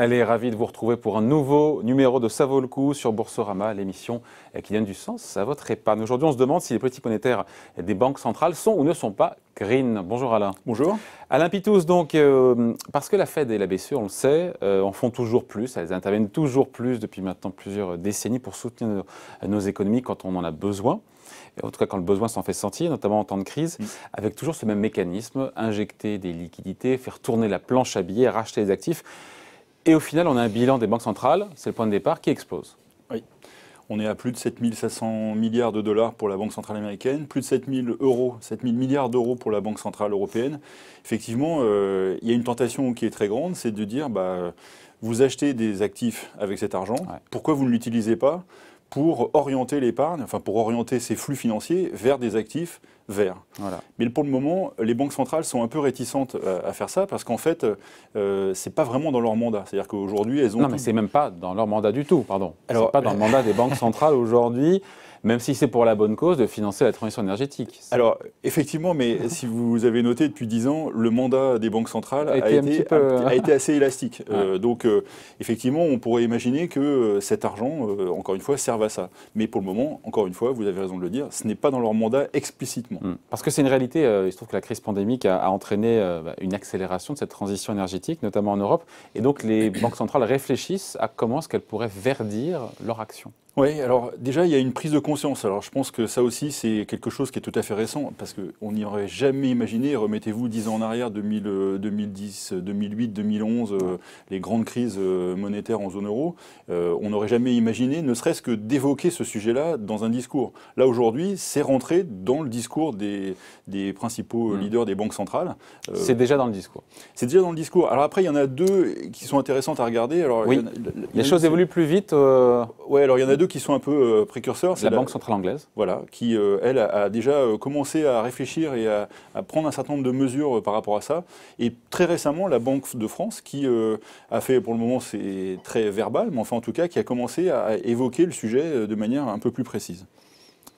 Allez, ravi de vous retrouver pour un nouveau numéro de Ça vaut le coup sur Boursorama, l'émission qui donne du sens à votre épargne. Aujourd'hui, on se demande si les politiques monétaires des banques centrales sont ou ne sont pas green. Bonjour Alain. Bonjour. Alain Pitous, donc, parce que la Fed et la BCE, on le sait, en font toujours plus, elles interviennent toujours plus depuis maintenant plusieurs décennies pour soutenir nos économies quand on en a besoin. En tout cas, quand le besoin s'en fait sentir, notamment en temps de crise, avec toujours ce même mécanisme, injecter des liquidités, faire tourner la planche à billets, racheter les actifs. Et au final, on a un bilan des banques centrales, c'est le point de départ, qui explose. Oui. On est à plus de 7 500 milliards de dollars pour la Banque centrale américaine, plus de 7 000 milliards d'euros pour la Banque centrale européenne. Effectivement, il y a une tentation qui est très grande, c'est de dire, vous achetez des actifs avec cet argent, pourquoi vous ne l'utilisez pas pour orienter l'épargne, enfin pour orienter ces flux financiers vers des actifs verts. Voilà. Mais pour le moment, les banques centrales sont un peu réticentes à faire ça parce qu'en fait, c'est pas vraiment dans leur mandat. C'est-à-dire qu'aujourd'hui, elles ont... Non, mais c'est même pas dans leur mandat du tout, pardon. Alors, c'est pas dans le mandat des banques centrales aujourd'hui, même si c'est pour la bonne cause de financer la transition énergétique. Alors, effectivement, mais si vous avez noté depuis 10 ans, le mandat des banques centrales a été assez élastique. Donc, effectivement, on pourrait imaginer que cet argent, encore une fois, serve à ça. Mais pour le moment, encore une fois, vous avez raison de le dire, ce n'est pas dans leur mandat explicitement. Parce que c'est une réalité, il se trouve que la crise pandémique a entraîné une accélération de cette transition énergétique, notamment en Europe. Et donc, les banques centrales réfléchissent à comment est-ce qu'elles pourraient verdir leur action. Oui, alors déjà, il y a une prise de conscience. Alors je pense que ça aussi, c'est quelque chose qui est tout à fait récent, parce qu'on n'y aurait jamais imaginé, remettez-vous 10 ans en arrière, 2010, 2008, 2011, les grandes crises monétaires en zone euro, on n'aurait jamais imaginé, ne serait-ce que d'évoquer ce sujet-là dans un discours. Là, aujourd'hui, c'est rentré dans le discours des principaux leaders des banques centrales. C'est déjà dans le discours. C'est déjà dans le discours. Alors après, il y en a deux qui sont intéressantes à regarder. Alors, oui, les choses évoluent plus vite. Oui, alors il y en a deux qui sont un peu précurseurs. C'est la Banque centrale anglaise. Voilà, qui, elle, a déjà commencé à réfléchir et à prendre un certain nombre de mesures par rapport à ça. Et très récemment, la Banque de France, qui a fait, pour le moment, c'est très verbal, mais enfin, en tout cas, qui a commencé à évoquer le sujet de manière un peu plus précise.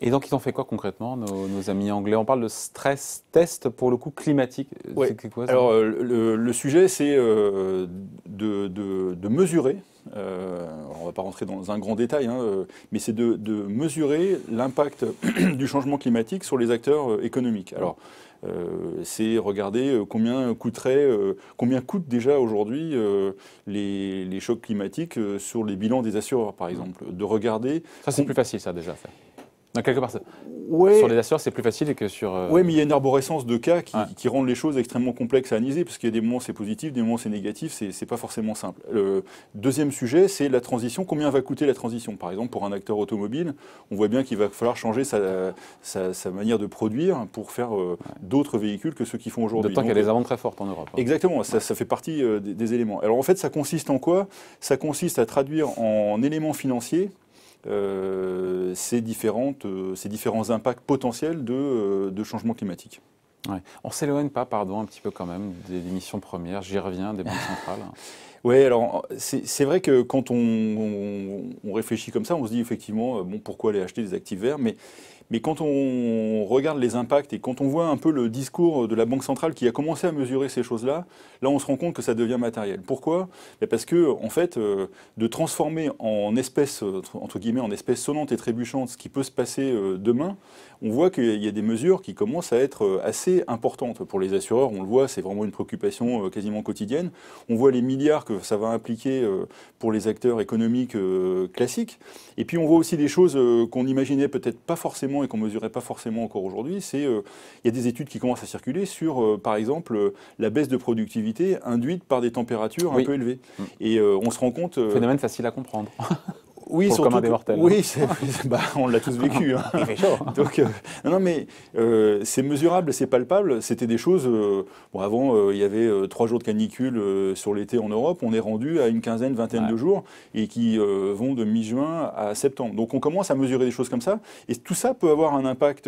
Et donc, ils ont fait quoi concrètement, nos amis anglais? On parle de stress test, pour le coup, climatique. Ouais. C'est quoi, ça? Alors, le sujet, c'est de mesurer, on ne va pas rentrer dans un grand détail, mais c'est de mesurer l'impact du changement climatique sur les acteurs économiques. Alors, c'est regarder combien coûtent déjà aujourd'hui les chocs climatiques sur les bilans des assureurs, par exemple. De regarder... Ça, c'est plus facile, ça, déjà, à faire. Donc, quelque part, ouais. Sur les assureurs, c'est plus facile que sur... Oui, mais il y a une arborescence de cas qui rendent les choses extrêmement complexes à analyser, parce qu'il y a des moments c'est positif, des moments c'est négatif, c'est pas forcément simple. Le deuxième sujet, c'est la transition. Combien va coûter la transition? Par exemple, pour un acteur automobile, on voit bien qu'il va falloir changer sa manière de produire pour faire d'autres véhicules que ceux qu'ils font aujourd'hui. D'autant qu'il y a des amendes très fortes en Europe. Exactement, ça fait partie des éléments. Alors en fait, ça consiste en quoi? Ça consiste à traduire en éléments financiers ces différents impacts potentiels de changement climatique. Ouais. On ne s'éloigne pas, pardon, un petit peu quand même des missions premières, j'y reviens, des banques centrales. Oui, alors c'est vrai que quand on réfléchit comme ça, on se dit effectivement, bon, pourquoi aller acheter des actifs verts, mais quand on regarde les impacts et quand on voit un peu le discours de la Banque centrale qui a commencé à mesurer ces choses-là, là on se rend compte que ça devient matériel. Pourquoi? Parce que en fait, de transformer en espèces, entre guillemets, en espèces sonnantes et trébuchantes ce qui peut se passer demain, on voit qu'il y a des mesures qui commencent à être assez importantes pour les assureurs. On le voit, c'est vraiment une préoccupation quasiment quotidienne. On voit les milliards que ça va impliquer pour les acteurs économiques classiques. Et puis on voit aussi des choses qu'on n'imaginait peut-être pas forcément et qu'on ne mesurait pas forcément encore aujourd'hui. Il y a des études qui commencent à circuler sur, par exemple, la baisse de productivité induite par des températures un peu élevées. Et on se rend compte... Phénomène facile à comprendre. Oui, pour surtout des mortels. Oui, on l'a tous vécu. Il fait chaud. Donc, non, mais c'est mesurable, c'est palpable. C'était des choses. Bon, avant, il y avait 3 jours de canicule sur l'été en Europe. On est rendu à une quinzaine, vingtaine de jours et qui vont de mi-juin à septembre. Donc, on commence à mesurer des choses comme ça. Et tout ça peut avoir un impact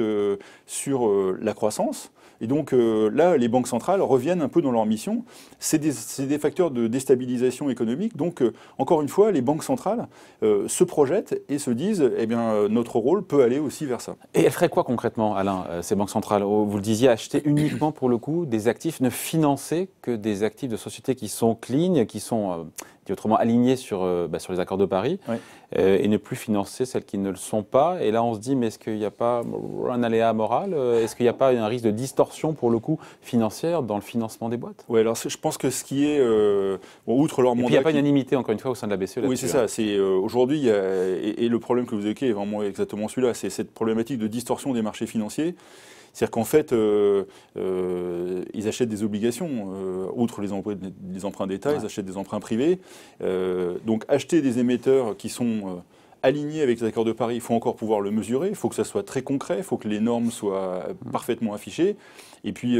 sur la croissance. Et donc là, les banques centrales reviennent un peu dans leur mission. C'est des facteurs de déstabilisation économique. Donc, encore une fois, les banques centrales se projettent et se disent, eh bien, notre rôle peut aller aussi vers ça. Et elles feraient quoi concrètement, Alain, ces banques centrales? Vous le disiez, acheter uniquement pour le coup des actifs, ne financer que des actifs de sociétés qui sont clean, qui sont dit autrement aligner sur les accords de Paris, Ouais. Et ne plus financer celles qui ne le sont pas. Et là, on se dit, mais est-ce qu'il n'y a pas un aléa moral? Est-ce qu'il n'y a pas un risque de distorsion, pour le coup, financière dans le financement des boîtes? Ouais, alors je pense que ce qui est, outre leur Et puis, mandat... il n'y a pas unanimité, encore une fois, au sein de la BCE là-dessus. Oui, c'est ça. Aujourd'hui, et le problème que vous évoquez est vraiment exactement celui-là. C'est cette problématique de distorsion des marchés financiers. C'est-à-dire qu'en fait, ils achètent des obligations, outre les emprunts d'État, ils achètent des emprunts privés. Donc acheter des émetteurs qui sont alignés avec les accords de Paris, il faut encore pouvoir le mesurer, il faut que ça soit très concret, il faut que les normes soient parfaitement affichées. Et puis,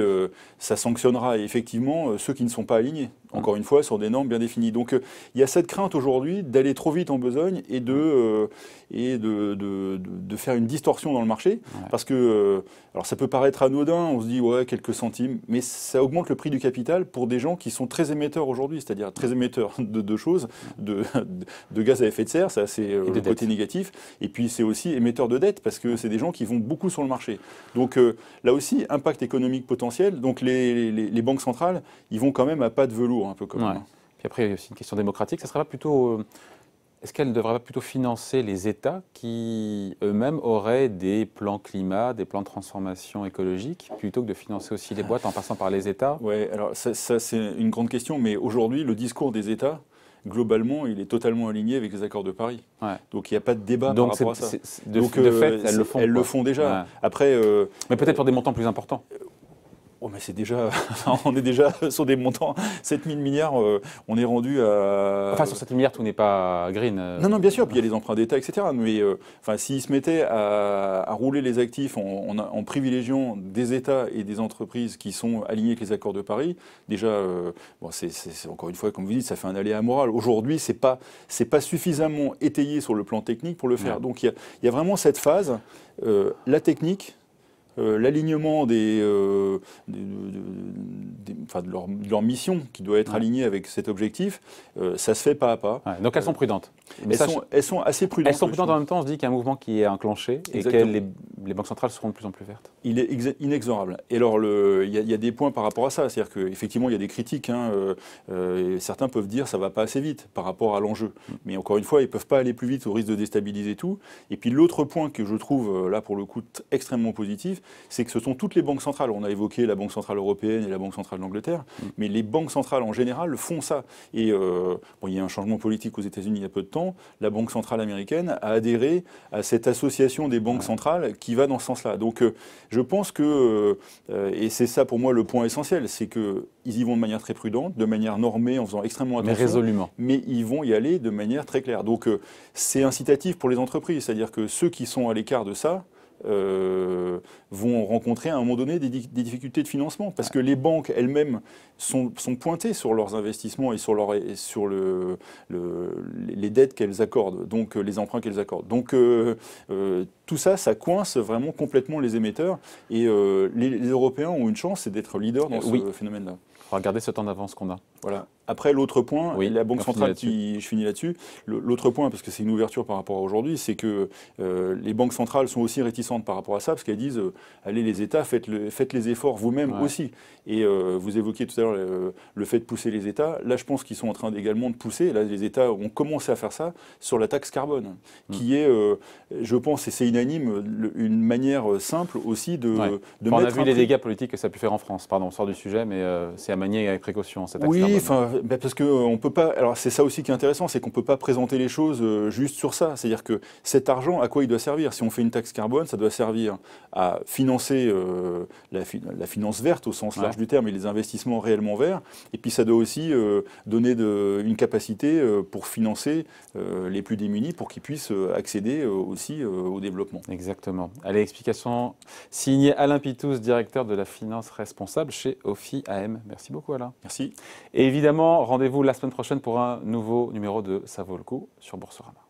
ça sanctionnera effectivement ceux qui ne sont pas alignés, encore une fois, sur des normes bien définies. Donc, il y a cette crainte aujourd'hui d'aller trop vite en besogne et de faire une distorsion dans le marché. Parce que, alors ça peut paraître anodin, on se dit, ouais, quelques centimes, mais ça augmente le prix du capital pour des gens qui sont très émetteurs aujourd'hui, c'est-à-dire très émetteurs de deux choses, de gaz à effet de serre, ça c'est le côté négatif, et puis c'est aussi émetteurs de dette, parce que c'est des gens qui vont beaucoup sur le marché. Donc là aussi, impact économique potentiel, donc les banques centrales, ils vont quand même à pas de velours, un peu comme ça. Puis après, il y a aussi une question démocratique, ça serait pas plutôt... Est-ce qu'elle ne devrait pas plutôt financer les États qui eux-mêmes auraient des plans climat, des plans de transformation écologique, plutôt que de financer aussi les boîtes en passant par les États? Oui, alors ça c'est une grande question, mais aujourd'hui, le discours des États, globalement, il est totalement aligné avec les accords de Paris. Donc il n'y a pas de débat par rapport à ça. De fait, elles le font. Elles le font déjà. Après, mais peut-être pour des montants plus importants. Oh, mais c'est déjà, on est déjà sur des montants, 7 000 milliards, on est rendu à... Enfin, sur 7 000 milliards, tout n'est pas green. Non, bien sûr, puis il y a les emprunts d'État, etc. Mais s'ils se mettaient à rouler les actifs en privilégiant des États et des entreprises qui sont alignés avec les accords de Paris, déjà, c'est encore une fois, comme vous dites, ça fait un aléa moral. Aujourd'hui, c'est pas suffisamment étayé sur le plan technique pour le faire. Donc il y a vraiment cette phase, la technique, l'alignement de leur mission qui doit être alignée avec cet objectif, ça se fait pas à pas. Donc elles sont prudentes. Elles sont assez prudentes. Elles sont prudentes en même temps, on se dit qu'il y a un mouvement qui est enclenché et que les banques centrales seront de plus en plus vertes. Il est inexorable. Et alors, il y a des points par rapport à ça. C'est-à-dire qu'effectivement, il y a des critiques. Certains peuvent dire que ça ne va pas assez vite par rapport à l'enjeu. Mais encore une fois, ils ne peuvent pas aller plus vite au risque de déstabiliser tout. Et puis l'autre point que je trouve, là, pour le coup, extrêmement positif, c'est que ce sont toutes les banques centrales. On a évoqué la Banque centrale européenne et la Banque centrale d'Angleterre, mais les banques centrales en général font ça. Et il y a un changement politique aux États-Unis il y a peu de temps. La Banque centrale américaine a adhéré à cette association des banques centrales qui va dans ce sens-là. Donc, je pense que, et c'est ça pour moi le point essentiel, c'est qu'ils y vont de manière très prudente, de manière normée, en faisant extrêmement attention. Mais résolument. Mais ils vont y aller de manière très claire. Donc, c'est incitatif pour les entreprises. C'est-à-dire que ceux qui sont à l'écart de ça, vont rencontrer à un moment donné des difficultés de financement parce que les banques elles-mêmes sont pointées sur leurs investissements et sur les dettes qu'elles accordent, donc les emprunts qu'elles accordent. Donc tout ça, ça coince vraiment complètement les émetteurs et les Européens ont une chance, c'est d'être leaders dans ce phénomène-là. Regardez ce temps d'avance qu'on a. Voilà. Après, l'autre point, la Banque centrale, je finis là-dessus, l'autre point, parce que c'est une ouverture par rapport à aujourd'hui, c'est que les banques centrales sont aussi réticentes par rapport à ça, parce qu'elles disent, allez les États, faites les efforts vous-même aussi. Et vous évoquiez tout à l'heure le fait de pousser les États. Là, je pense qu'ils sont en train également de pousser. Là, les États ont commencé à faire ça sur la taxe carbone, qui est, je pense, et c'est unanime, une manière simple aussi de mettre on a vu les dégâts politiques que ça a pu faire en France. Pardon, on sort du sujet, mais c'est à manier avec précaution, cette taxe carbone. Parce qu'on peut pas. Alors c'est ça aussi qui est intéressant, c'est qu'on peut pas présenter les choses juste sur ça. C'est-à-dire que cet argent, à quoi il doit servir? Si on fait une taxe carbone, ça doit servir à financer la finance verte au sens large du terme et les investissements réellement verts. Et puis ça doit aussi donner une capacité pour financer les plus démunis, pour qu'ils puissent accéder aussi au développement. Exactement. Allez, explication signée Alain Pitous, directeur de la finance responsable chez Ophi AM. Merci beaucoup Alain. Merci. Et évidemment, rendez-vous la semaine prochaine pour un nouveau numéro de Ça vaut le coup sur Boursorama.